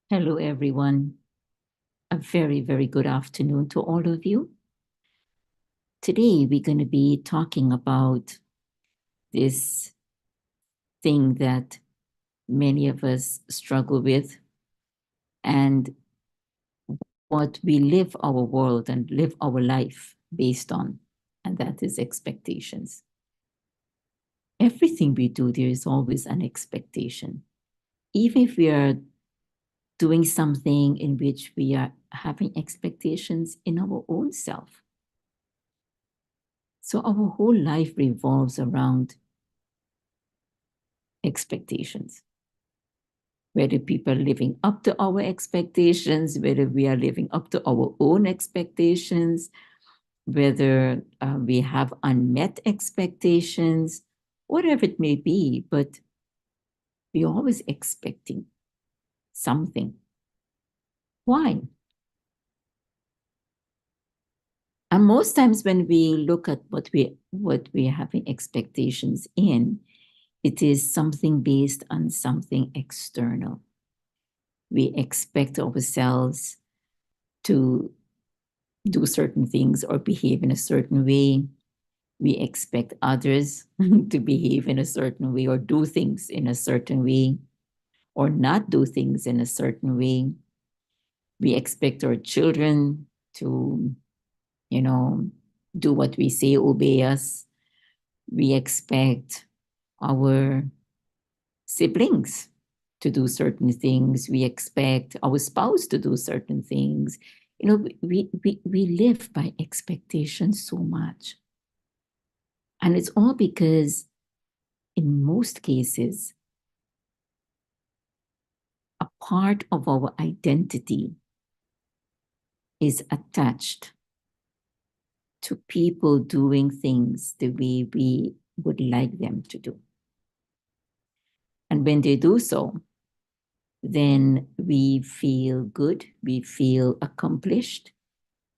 Hello, everyone. A very, very good afternoon to all of you. Today, we're going to be talking about this thing that many of us struggle with and what we live our world and live our life based on, and that is expectations. Everything we do, there is always an expectation. Even if we are doing something in which we are having expectations in our own self. So our whole life revolves around expectations. Whether people are living up to our expectations, whether we are living up to our own expectations, whether we have unmet expectations, whatever it may be, but we're always expecting something. Why? And most times when we look at what we're having expectations in, it is something based on something external. We expect ourselves to do certain things or behave in a certain way. We expect others to behave in a certain way or do things in a certain way or not do things in a certain way. We expect our children to, do what we say, obey us. We expect our siblings to do certain things. We expect our spouse to do certain things. We live by expectations so much. And it's all because in most cases, a part of our identity is attached to people doing things the way we would like them to do. And when they do so, then we feel good, we feel accomplished,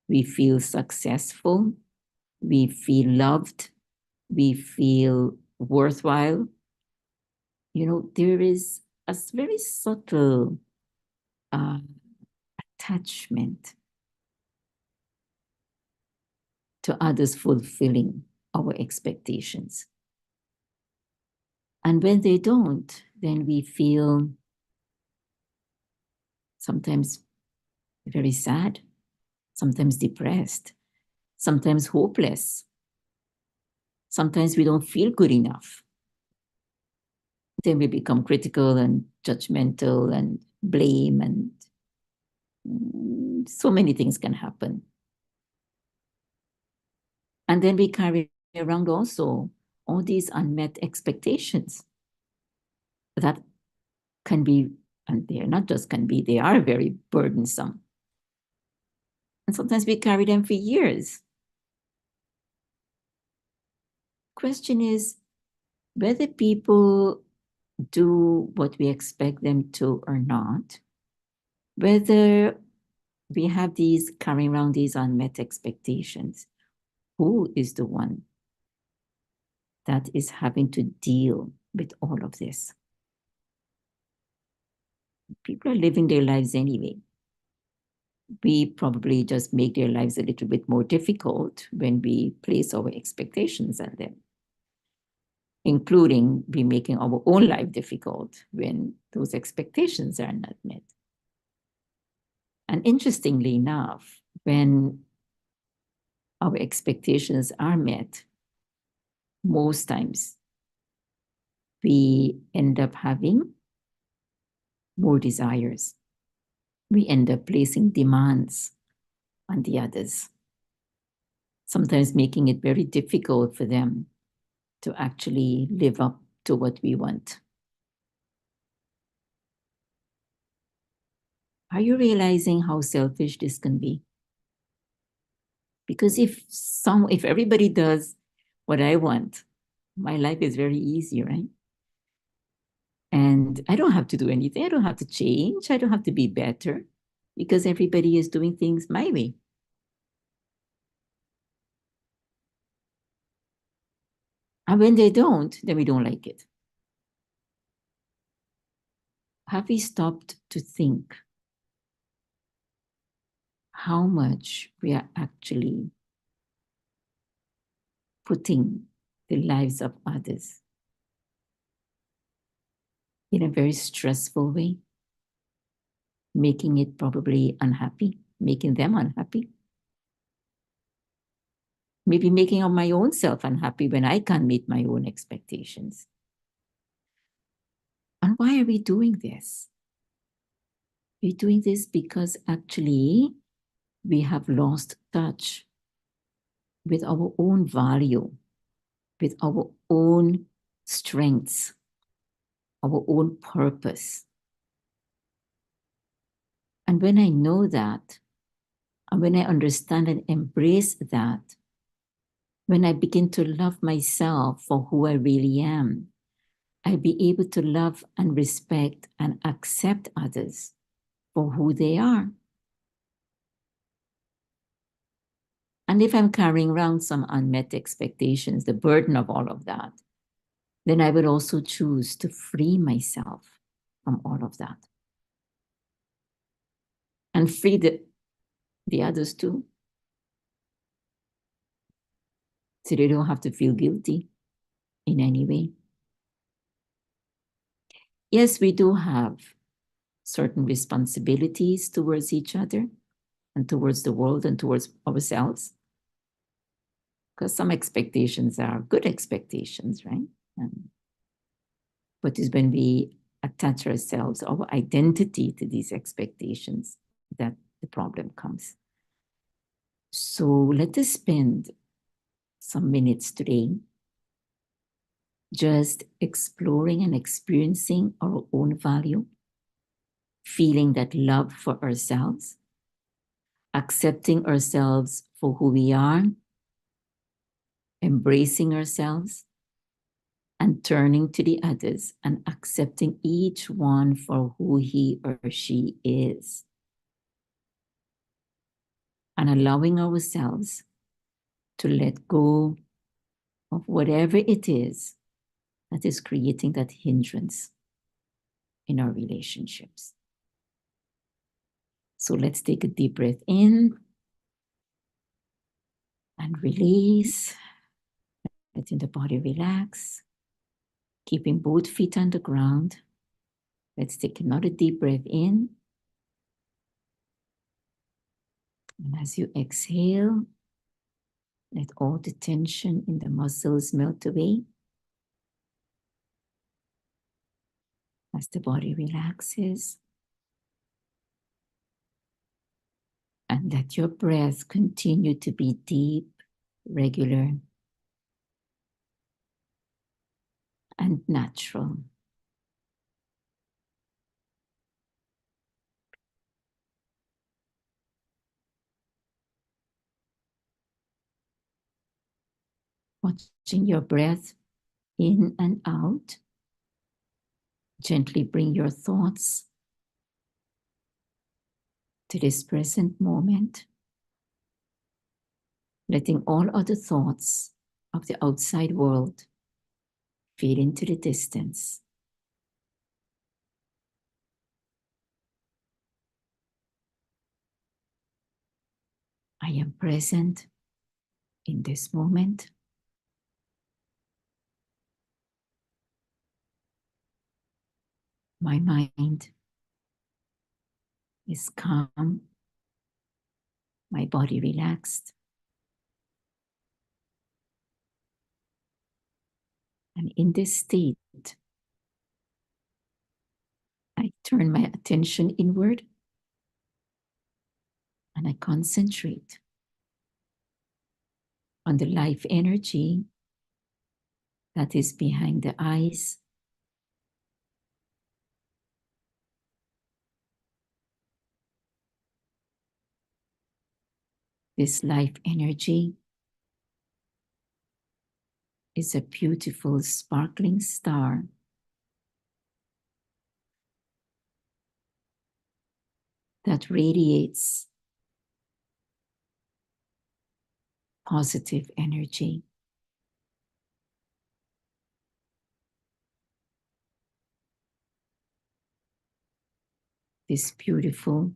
we feel successful, we feel loved, we feel worthwhile. There is a very subtle attachment to others fulfilling our expectations. And when they don't, then we feel sometimes very sad, sometimes depressed, sometimes hopeless. Sometimes we don't feel good enough. Then we become critical and judgmental and blame, and so many things can happen. And then we carry around also all these unmet expectations that can be, and they're not just can be, they are very burdensome. And sometimes we carry them for years. Question is whether people do what we expect them to or not, whether we have these carrying around these unmet expectations, who is the one that is having to deal with all of this? People are living their lives anyway. We probably just make their lives a little bit more difficult when we place our expectations on them, including we making our own life difficult when those expectations are not met. And interestingly enough, when our expectations are met, most times we end up having more desires. We end up placing demands on the others, sometimes making it very difficult for them to actually live up to what we want. Are you realizing how selfish this can be? Because if everybody does what I want, my life is very easy, right? And I don't have to do anything. I don't have to change. I don't have to be better because everybody is doing things my way. And when they don't, then we don't like it. Have we stopped to think how much we are actually putting the lives of others in a very stressful way, making it probably unhappy, making them unhappy. Maybe making my own self unhappy when I can't meet my own expectations. And why are we doing this? We're doing this because actually we have lost touch with our own value, with our own strengths, our own purpose. And when I know that, and when I understand and embrace that, when I begin to love myself for who I really am, I'll be able to love and respect and accept others for who they are. And if I'm carrying around some unmet expectations, the burden of all of that, then I would also choose to free myself from all of that. And free the others too. So they don't have to feel guilty in any way. Yes, we do have certain responsibilities towards each other and towards the world and towards ourselves. Because some expectations are good expectations, right? But it's when we attach ourselves, our identity to these expectations, that the problem comes. So let us spend some minutes today just exploring and experiencing our own value, feeling that love for ourselves, accepting ourselves for who we are, embracing ourselves, and turning to the others and accepting each one for who he or she is. And allowing ourselves to let go of whatever it is that is creating that hindrance in our relationships. So let's take a deep breath in and release, letting the body relax, keeping both feet on the ground. Let's take another deep breath in. And as you exhale, let all the tension in the muscles melt away. As the body relaxes, and let your breath continue to be deep, regular, and natural. Watching your breath in and out, gently bring your thoughts to this present moment, letting all other thoughts of the outside world fade into the distance. I am present in this moment. My mind is calm, my body relaxed, and in this state, I turn my attention inward and I concentrate on the life energy that is behind the eyes, this life energy is a beautiful sparkling star that radiates positive energy. This beautiful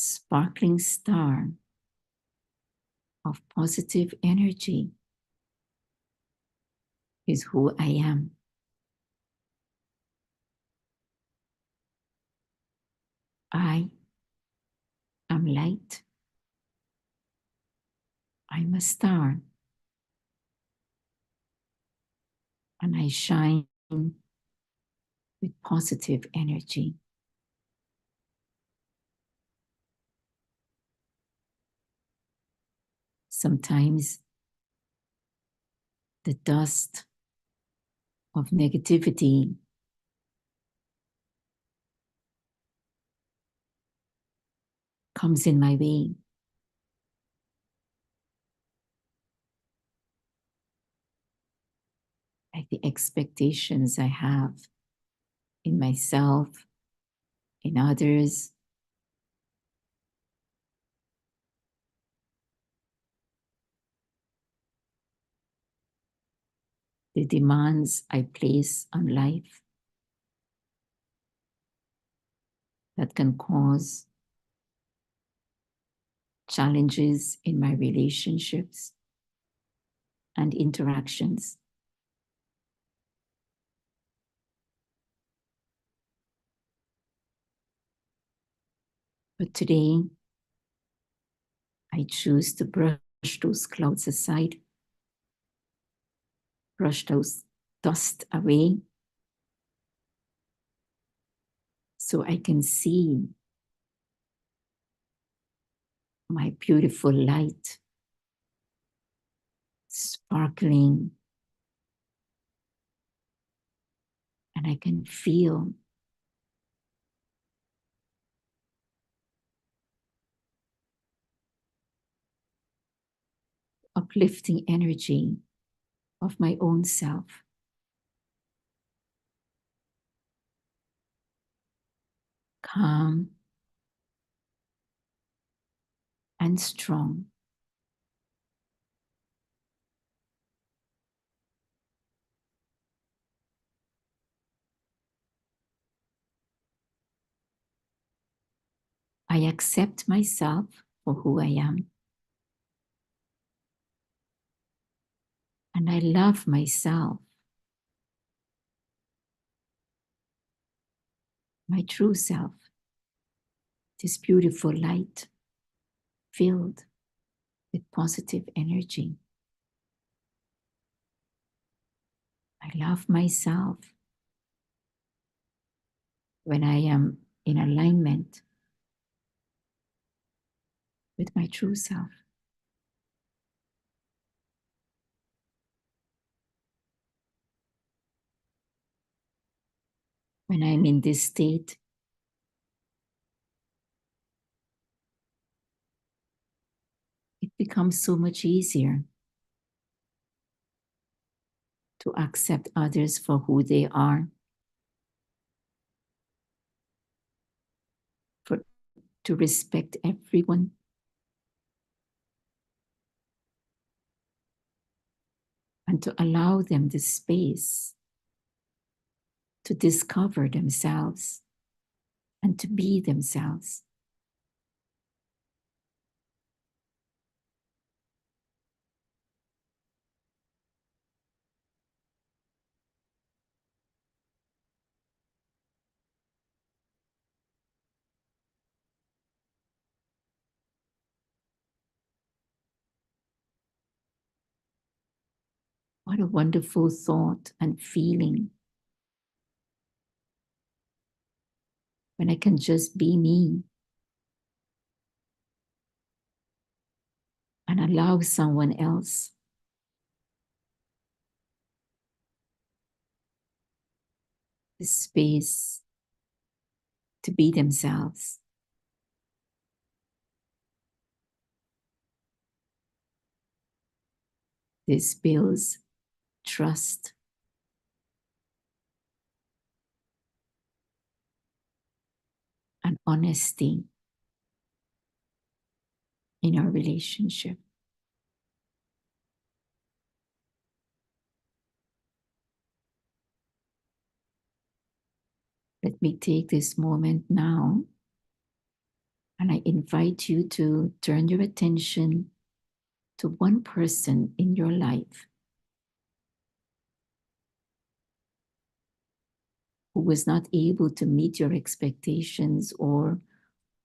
sparkling star of positive energy is who I am. I am light. I'm a star. And I shine with positive energy. Sometimes the dust of negativity comes in my way. Like the expectations I have in myself, in others, the demands I place on life that can cause challenges in my relationships and interactions. But today, I choose to brush those clouds aside, brush those dust away, so I can see my beautiful light sparkling, and I can feel uplifting energy of my own self. Calm and strong. I accept myself for who I am. And I love myself, my true self, this beautiful light filled with positive energy. I love myself when I am in alignment with my true self. When I'm in this state, it becomes so much easier to accept others for who they are, to respect everyone, and to allow them the space to discover themselves and to be themselves. What a wonderful thought and feeling when I can just be me and allow someone else the space to be themselves. This builds trust and honesty in our relationship. Let me take this moment now And I invite you to turn your attention to one person in your life who was not able to meet your expectations or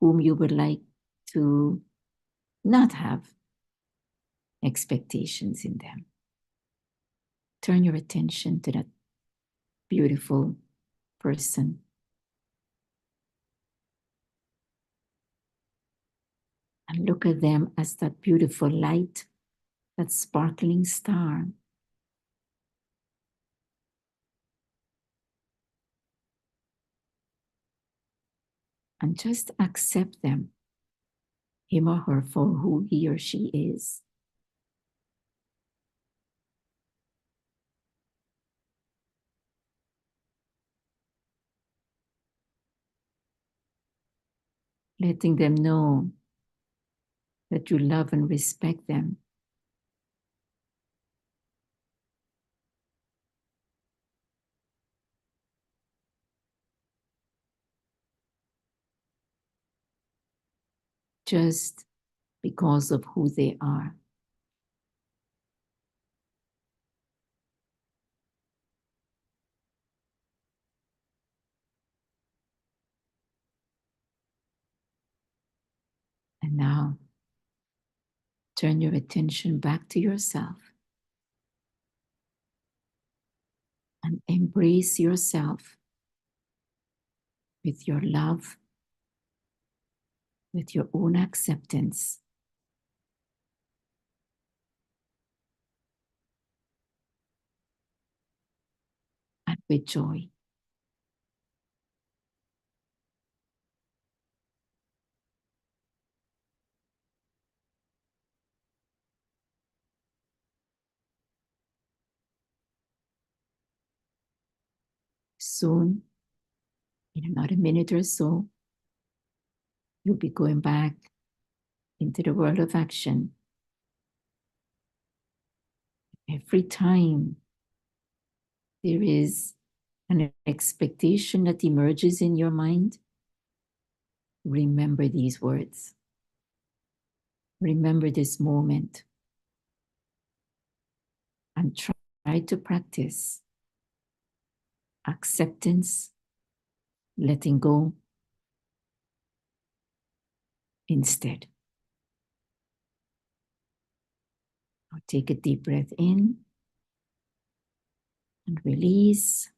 whom you would like to not have expectations in them. Turn your attention to that beautiful person. And look at them as that beautiful light, that sparkling star. And just accept them, him or her, for who he or she is. Letting them know that you love and respect them. Just because of who they are. And now, turn your attention back to yourself and embrace yourself with your love, with your own acceptance. And with joy. Soon, in another minute or so, you'll be going back into the world of action. Every time there is an expectation that emerges in your mind, remember these words. Remember this moment and try to practice acceptance, letting go instead. Now take a deep breath in and release.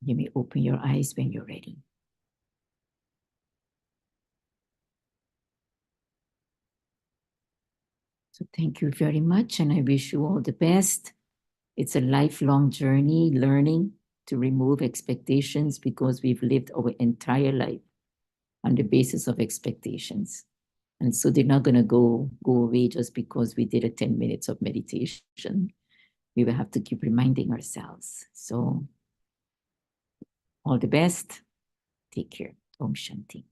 You may open your eyes when you're ready. So thank you very much, and I wish you all the best. It's a lifelong journey, learning to remove expectations, because we've lived our entire life on the basis of expectations. And so they're not going to go away just because we did a 10 minutes of meditation. We will have to keep reminding ourselves. So all the best. Take care. Om Shanti.